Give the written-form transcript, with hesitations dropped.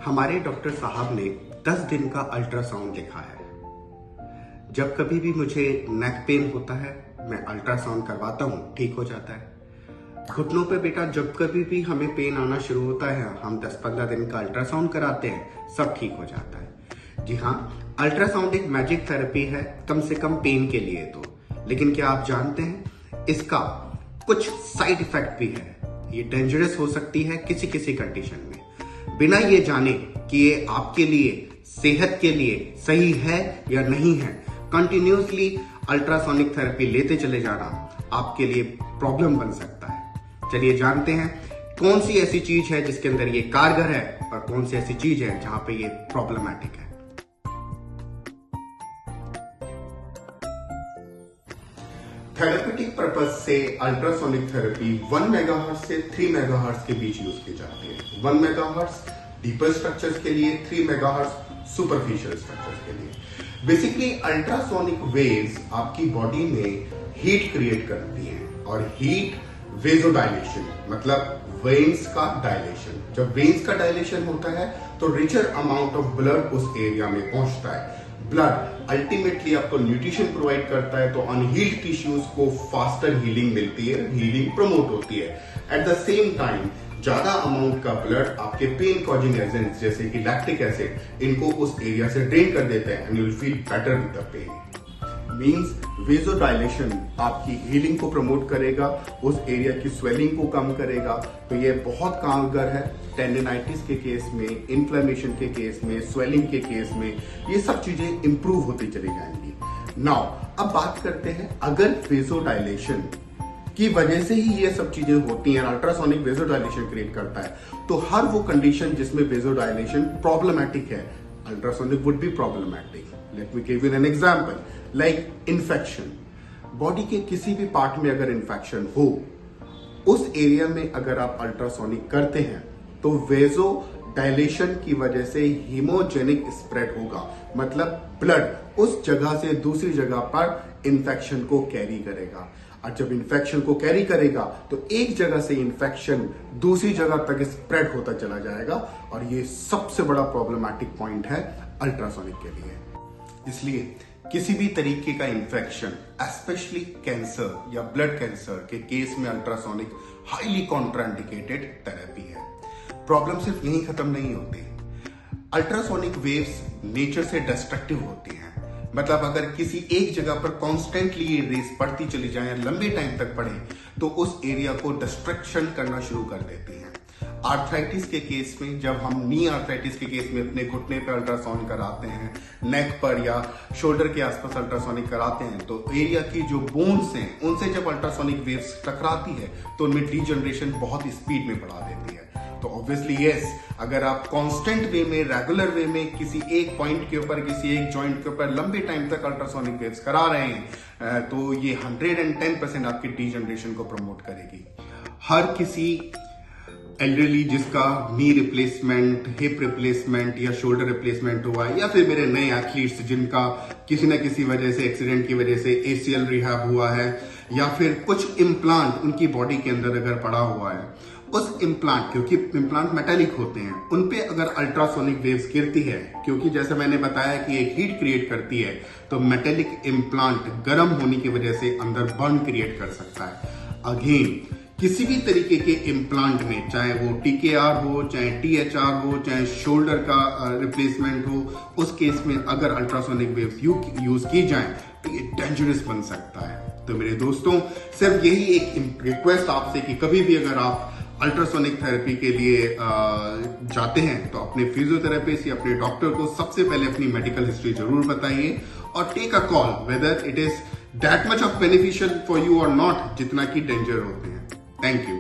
हमारे डॉक्टर साहब ने 10 दिन का अल्ट्रासाउंड लिखा है। जब कभी भी मुझे नेक पेन होता है मैं अल्ट्रासाउंड करवाता हूँ, ठीक हो जाता है। घुटनों पे बेटा जब कभी भी हमें पेन आना शुरू होता है हम 10-15 दिन का अल्ट्रासाउंड कराते हैं, सब ठीक हो जाता है। जी हाँ, अल्ट्रासाउंड एक मैजिक थेरेपी है, कम से कम पेन के लिए तो। लेकिन क्या आप जानते हैं इसका कुछ साइड इफेक्ट भी है। ये डेंजरस हो सकती है किसी किसी कंडीशन में। बिना ये जाने कि ये आपके लिए, सेहत के लिए सही है या नहीं है, कंटिन्यूसली अल्ट्रासोनिक थेरेपी लेते चले जाना आपके लिए प्रॉब्लम बन सकता है। चलिए जानते हैं कौन सी ऐसी चीज है जिसके अंदर ये कारगर है और कौन सी ऐसी चीज है जहां पे ये प्रॉब्लमैटिक है। थेरेपेटिक पर्पज से अल्ट्रासोनिक थेरेपी 1 मेगाहर्ट्ज से 3 मेगाहर्ट्ज के बीच यूज की जाती है। 1 मेगाहर्ट्ज डीपर स्ट्रक्चर्स के लिए, 3 मेगाहर्ट्ज सुपरफिशियल स्ट्रक्चर्स के लिए। बेसिकली अल्ट्रासोनिक वेव्स आपकी बॉडी में हीट क्रिएट करती हैं और हीट वेजोडाइलेशन मतलब वेन्स का डायलेशन। जब वेन्स का डायलेशन होता है तो रिचर अमाउंट ऑफ ब्लड उस एरिया में पहुंचता है। ब्लड अल्टीमेटली आपको न्यूट्रिशन प्रोवाइड करता है तो अनहील्ड टिश्यूज को फास्टर हीलिंग मिलती है, हीलिंग प्रमोट होती है। एट द सेम टाइम ज्यादा अमाउंट का ब्लड आपके पेन कॉजिंग एजेंट्स जैसे कि लैक्टिक एसिड इनको उस एरिया से ड्रेन कर देते हैं and you will feel better with the pain. Means vasodilation आपकी हीलिंग को प्रमोट करेगा, उस एरिया की स्वेलिंग को कम करेगा। तो ये बहुत कारगर है टेंडिनाइटिस के केस में, इन्फ्लेमेशन के केस में, स्वेलिंग के केस में। ये सब चीजें इंप्रूव होती चली जाएंगी। नाउ अब बात करते हैं, अगर वेजोडाइलेशन की वजह से ही ये सब चीजें होती हैं, अल्ट्रासोनिक वेजोडाइलेशन क्रिएट करता है, तो हर वो कंडीशन जिसमें वेजोडाइलेशन प्रॉब्लमैटिक है, ultrasonic would be problematic. Let me give you an example like infection. Body के किसी भी पार्ट में अगर इन्फेक्शन हो, उस एरिया में अगर आप अल्ट्रासोनिक करते हैं तो वेजो डायलेशन की वजह से हीमोजेनिक स्प्रेड होगा, मतलब ब्लड उस जगह से दूसरी जगह पर इन्फेक्शन को कैरी करेगा। और जब इन्फेक्शन को कैरी करेगा तो एक जगह से इन्फेक्शन दूसरी जगह तक स्प्रेड होता चला जाएगा और ये सबसे बड़ा प्रॉब्लमैटिक पॉइंट है अल्ट्रासोनिक के लिए। इसलिए किसी भी तरीके का इन्फेक्शन, स्पेशली कैंसर या ब्लड कैंसर के केस में अल्ट्रासोनिक हाईली कॉन्ट्राइंडिकेटेड थेरेपी है। प्रॉब्लम सिर्फ यहीं खत्म नहीं होती। अल्ट्रासोनिक वेव्स नेचर से डिस्ट्रक्टिव होती हैं, मतलब अगर किसी एक जगह पर कॉन्स्टेंटली ये रेस पड़ती चली जाए, लंबे टाइम तक पड़े, तो उस एरिया को डिस्ट्रक्शन करना शुरू कर देती हैं। आर्थराइटिस के केस में, जब हम नी आर्थराइटिस के केस में अपने घुटने पर अल्ट्रासाउंड कराते हैं, नेक पर या शोल्डर के आसपास अल्ट्रासोनिक कराते हैं, तो एरिया की जो बोन्स हैं उनसे जब अल्ट्रासोनिक वेव्स टकराती है तो उनमें डीजनरेशन बहुत स्पीड में बढ़ा देती है। तो ऑब्वियसली यस, अगर आप कांस्टेंट वे में, रेगुलर वे में किसी एक पॉइंट के ऊपर, किसी एक जॉइंट के ऊपर लंबे टाइम तक अल्ट्रासोनिक वेव्स करा रहे हैं तो ये 110% आपकी डीजनरेशन को प्रमोट करेगी। हर किसी एल्डरली जिसका नी रिप्लेसमेंट, हिप रिप्लेसमेंट या शोल्डर रिप्लेसमेंट हुआ है, या फिर मेरे नए एथलीट्स जिनका किसी न किसी वजह से, एक्सीडेंट की वजह से ACL रिहैब हुआ है, या फिर कुछ इम्प्लांट उनकी बॉडी के अंदर अगर पड़ा हुआ है, उस इम्प्लांट, क्योंकि इम्प्लांट मेटालिक होते हैं, उन पे अगर अल्ट्रासोनिक वेव्स गिरती है, क्योंकि जैसे मैंने बताया कि एक हीट क्रिएट करती है, तो मेटालिक इम्प्लांट गर्म होने की वजह से अंदर बर्न क्रिएट कर सकता है। अगेन किसी भी तरीके के इम्प्लांट में, चाहे वो TKR हो, चाहे THR हो, चाहे शोल्डर का रिप्लेसमेंट हो, उस केस में अगर अल्ट्रासोनिक वेव्स यूज की जाए तो ये डेंजरस बन सकता है। तो मेरे दोस्तों, सिर्फ यही एक रिक्वेस्ट आपसे कि कभी भी अगर आप अल्ट्रासोनिक थेरेपी के लिए जाते हैं तो अपने फिजियोथेरेपिस्ट या अपने डॉक्टर को सबसे पहले अपनी मेडिकल हिस्ट्री जरूर बताइए और take a call whether it is that much of beneficial for you और नॉट, जितना कि डेंजर होते हैं। Thank you.